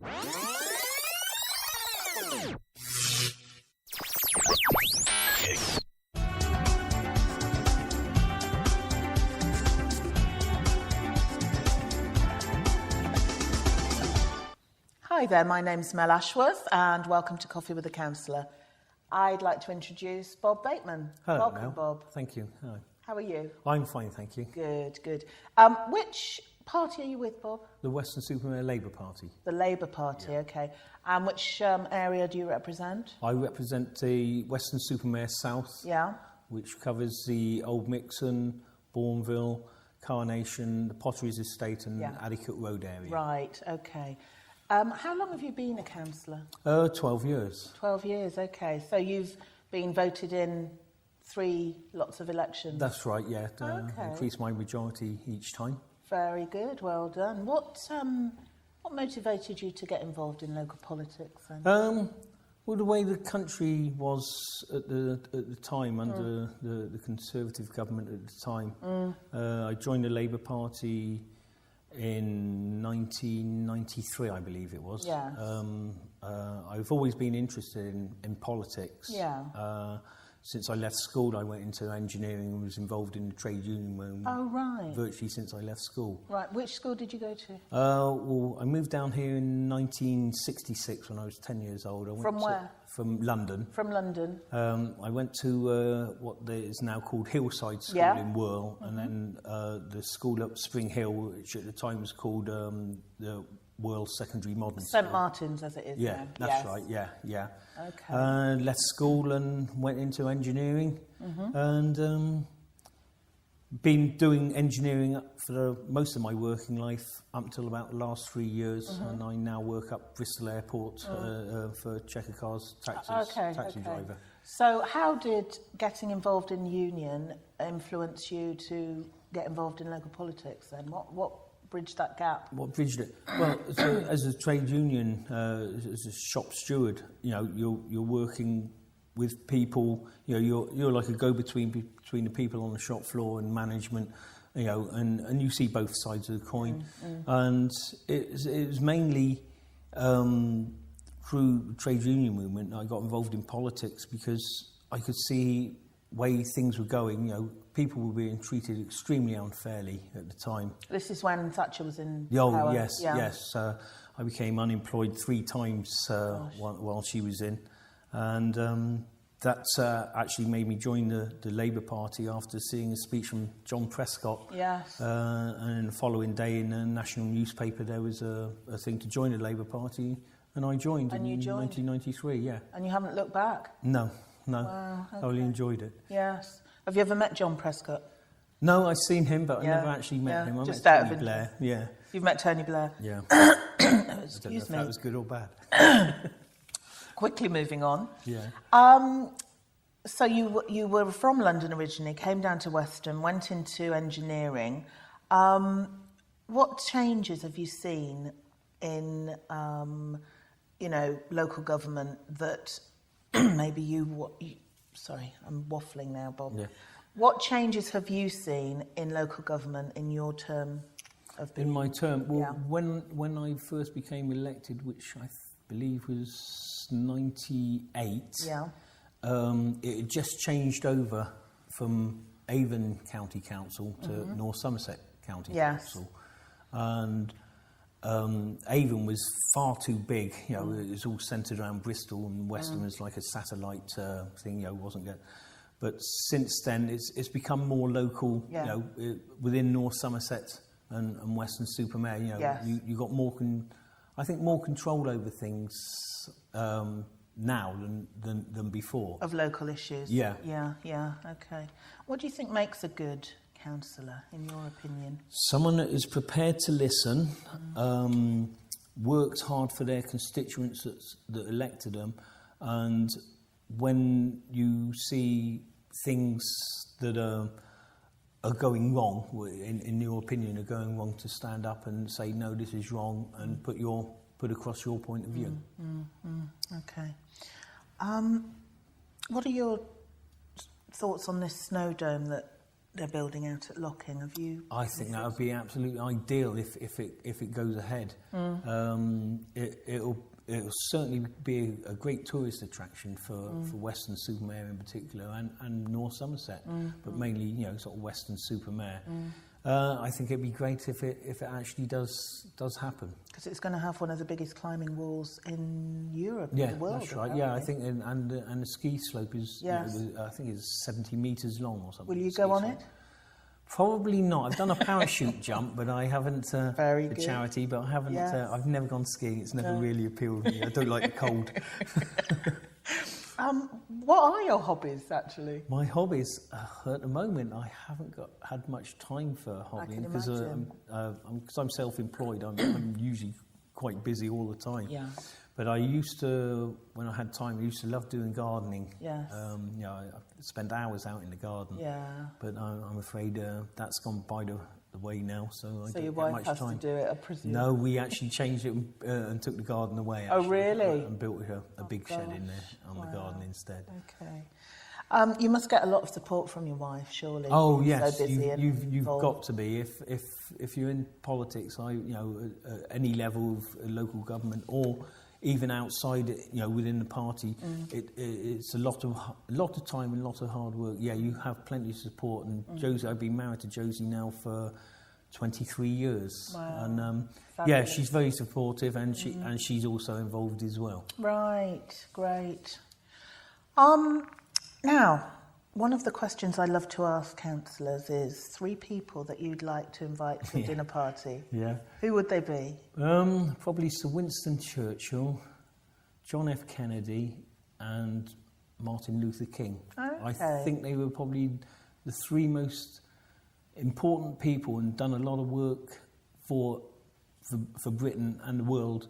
Hi there, my name's Mel Ashworth and welcome to Coffee with the Councillor. I'd like to introduce Bob Bateman. Hello, welcome, Mel. Bob. Thank you. Hello. How are you? I'm fine, thank you. Good, good. Which party are you with, Bob? The Western-super-Mare Labour Party. The Labour Party, Yeah. OK. And which area do you represent? I represent the Western-super-Mare South, Yeah. which covers the Old Mixon, Bourneville, Carnation, the Potteries Estate and Addicott Road area. Right, OK. How long have you been a councillor? 12 years. 12 years, OK. So you've been voted in 3 lots of elections? That's right, yeah. Okay. Increased my majority each time. Very good, well done. What motivated you to get involved in local politics then? Well, the way the country was at the time, under the Conservative government at the time, I joined the Labour Party in 1993, I believe it was. Yes. I've always been interested in politics. Yeah. Since I left school, I went into engineering and was involved in the trade union movement. Oh, right. Virtually since I left school. Right. Which school did you go to? Well, I moved down here in 1966 when I was 10 years old. I went From where? From London. From London. I went to what is now called Hillside School in Whirl, and then the school up Spring Hill, which at the time was called the Whirl Secondary Modern School. St Martin's, as it is Yeah, now. that's right, yeah. Okay. Left school and went into engineering, and been doing engineering for most of my working life up until about the last 3 years, and I now work up Bristol Airport for Checker Cars taxi driver. So how did getting involved in the union influence you to get involved in local politics then? What bridged that gap? What bridged it? Well, as a trade union, as a shop steward, you're working with people. You're like a go-between between the people on the shop floor and management. And you see both sides of the coin. And it was mainly through the trade union movement I got involved in politics because I could see way things were going. People were being treated extremely unfairly at the time. This is when Thatcher was in power. power. Yes. I became unemployed 3 times while she was in. And that actually made me join the Labour Party after seeing a speech from John Prescott. Yes. And the following day in the national newspaper there was a thing to join the Labour Party, and I joined in 1993, yeah. And you haven't looked back? No. Wow, okay. I really enjoyed it. Yes. Have you ever met John Prescott? No, I've seen him, but I never actually met him. I just met out Tony of Blair. Yeah. You've met Tony Blair? Yeah. Excuse I don't know if me. that was good or bad. Quickly moving on. Yeah. So you were from London originally, came down to Western, went into engineering. What changes have you seen in local government that maybe sorry, I'm waffling now, Bob. Yeah. What changes have you seen in local government in your term of being? In my term, well, when I first became elected, which I believe was 98, it had just changed over from Avon County Council to North Somerset County Council. And Avon was far too big. It was all centred around Bristol, and Western was like a satellite thing. Wasn't good. But since then, it's become more local. Within North Somerset and Western Supermare. You got more more control over things now than before. Of local issues. Yeah. Okay. What do you think makes a good councillor, in your opinion? Someone that is prepared to listen, works hard for their constituents that elected them, and when you see things that are going wrong, in your opinion, are going wrong, to stand up and say, no, this is wrong, and put across your point of view. Okay. What are your thoughts on this snow dome that they're building out at Locking. Have you? I think that would be absolutely ideal if it goes ahead. It'll certainly be a great tourist attraction for Weston-super-Mare in particular, and North Somerset, but mainly sort of Weston-super-Mare. I think it'd be great if it actually does happen. Because it's going to have one of the biggest climbing walls in Europe, yeah, in the world. That's right. Yeah, I think, and the ski slope is, I think it's 70 metres long or something. Will you go on it? Probably not. I've done a parachute jump, but I haven't Very for good. charity. But I haven't. I've never gone skiing. It's never really appealed to me. I don't like the cold. What are your hobbies, actually? My hobbies, at the moment, I haven't had much time for hobbying because I'm self-employed. I'm usually quite busy all the time. Yeah. But I used to, when I had time, I used to love doing gardening. Yes. I spend hours out in the garden. Yeah. But I'm afraid that's gone by the way now, so I don't your get wife much has time. to do it, I presume? No, we actually changed it and took the garden away. Actually, oh, really? And built a big shed in there on the garden instead. Okay. You must get a lot of support from your wife, surely. Oh yes, so busy you've got to be. If you're in politics, any level of local government or even outside it, within the party, it's a lot of time and a lot of hard work. Yeah, you have plenty of support. And Josie, I've been married to Josie now for 23 years. Wow. And she's very supportive, and she's also involved as well. Right, great. Now, one of the questions I love to ask councillors is 3 people that you'd like to invite to a dinner party. Yeah. Who would they be? Probably Sir Winston Churchill, John F. Kennedy, and Martin Luther King. Okay. I think they were probably the 3 most important people and done a lot of work for Britain and the world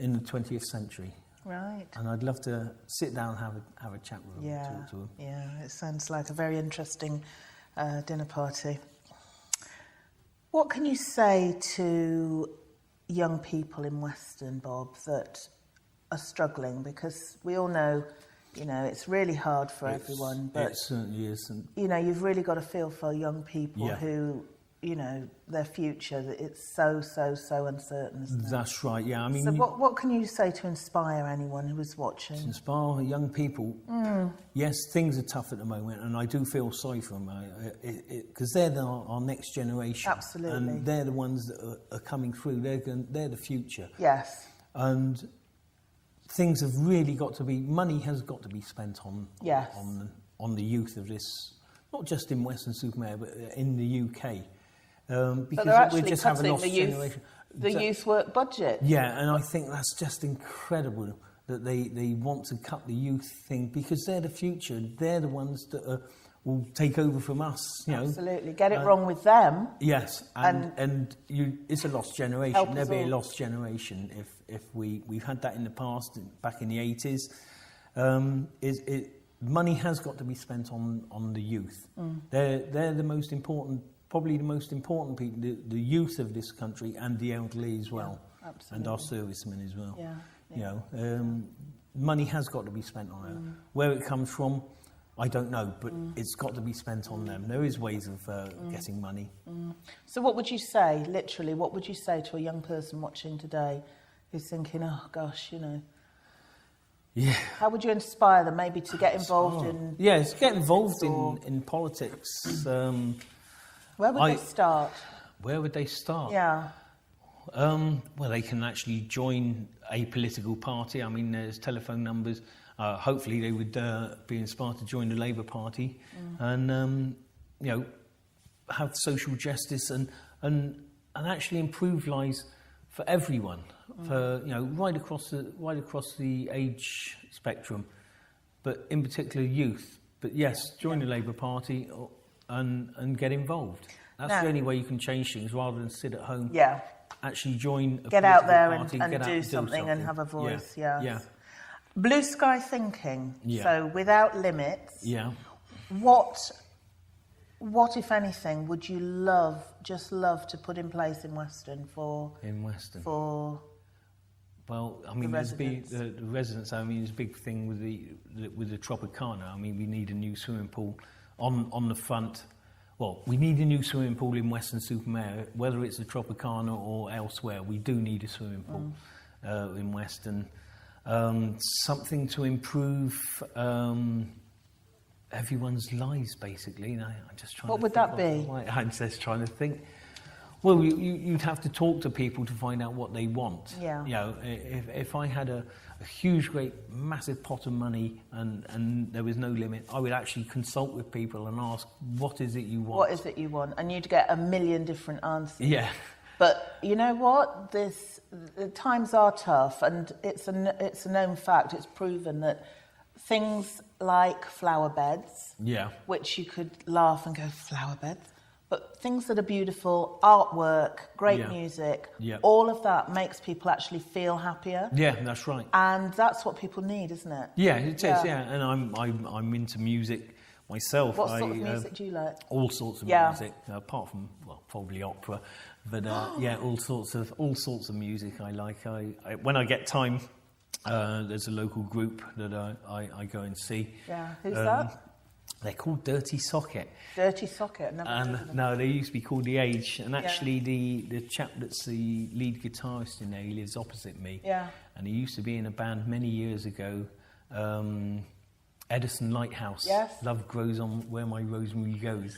in the 20th century. Right. And I'd love to sit down and have a chat with them, talk to them. Yeah, it sounds like a very interesting dinner party. What can you say to young people in Weston, Bob, that are struggling? Because we all know, it's really hard for everyone. But it certainly is. And you've really got to feel for young people who, their future, that it's so uncertain, isn't it? That's right, yeah. I mean, so what can you say to inspire anyone who is watching? To inspire young people, yes, things are tough at the moment, and I do feel sorry for them, because they're our next generation. Absolutely. And they're the ones that are coming through. They're the future. Yes. And things have really got to be, money has got to be spent on the youth of this, not just in Weston-super-Mare, but in the UK. Because they're actually cutting the youth work budget. Yeah, and I think that's just incredible that they want to cut the youth thing, because they're the future. They're the ones that will take over from us. Absolutely. Get it wrong with them. Yes, and it's a lost generation. There'll be a lost generation if we've had that in the past, back in the 80s. Money has got to be spent on the youth. They're the most important. Probably the most important people, the youth of this country, and the elderly as well, and our servicemen as well. Money has got to be spent on it. Where it comes from, I don't know, but it's got to be spent on them. There is ways of getting money. So what would you say, literally, what would you say to a young person watching today who's thinking, oh gosh, Yeah. How would you inspire them maybe to get involved in... Yes, get involved in politics. Where would they start? Where would they start? Yeah. Well, they can actually join a political party. I mean, there's telephone numbers. Hopefully they would be inspired to join the Labour Party and, have social justice and actually improve lives for everyone, for, right across the age spectrum, but in particular youth. But yes, join the Labour Party and get involved. That's the only way you can change things, rather than sit at home. Yeah. Actually join a get out there party, and do something and have a voice. Yeah. Blue sky thinking. Yeah. So without limits. Yeah. What, if anything, would you love to put in place in Weston for... Well, I mean, the residents. I mean, there's a big thing with the Tropicana. I mean, we need a new swimming pool on the front well, we need a new swimming pool in Weston-super-Mare, whether it's the Tropicana or elsewhere. We do need a swimming pool in Weston. Something to improve everyone's lives, basically. I'm just trying. What would that be? I'm just trying to think. Well, you'd have to talk to people to find out what they want. Yeah. You know, if I had a huge, great, massive pot of money and there was no limit, I would actually consult with people and ask, what is it you want? What is it you want? And you'd get a million different answers. Yeah. But you know what? The times are tough, and it's a known fact. It's proven that things like flower beds, which you could laugh and go, flower beds, but things that are beautiful, artwork, great music, all of that makes people actually feel happier. Yeah, that's right. And that's what people need, isn't it? Yeah, it is. Yeah, and I'm into music myself. What sort of music do you like? All sorts of music, apart from probably opera, but all sorts of music I like. When I get time, there's a local group that I go and see. Yeah, who's that? They're called Dirty Socket. Dirty Socket. No, they used to be called The Age, and actually the chap that's the lead guitarist in there, he lives opposite me. Yeah. And he used to be in a band many years ago, Edison Lighthouse. Yes. Love grows on where my rosemary goes.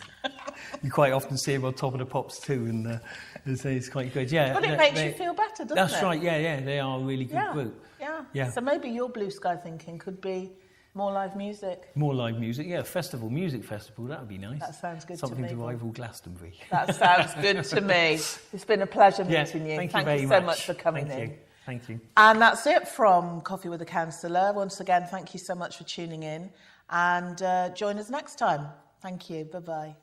You quite often see him on Top of the Pops too, and it's quite good. Yeah. But it makes you feel better, doesn't it? That's right. Yeah. They are a really good group. Yeah. So maybe your blue sky thinking could be more live music. More live music, music festival, that would be nice. That sounds good to me. Something to rival Glastonbury. That sounds good to me. It's been a pleasure meeting you. Thank you so much for coming in. Thank you. And that's it from Coffee with a Councillor. Once again, thank you so much for tuning in, and join us next time. Thank you. Bye-bye.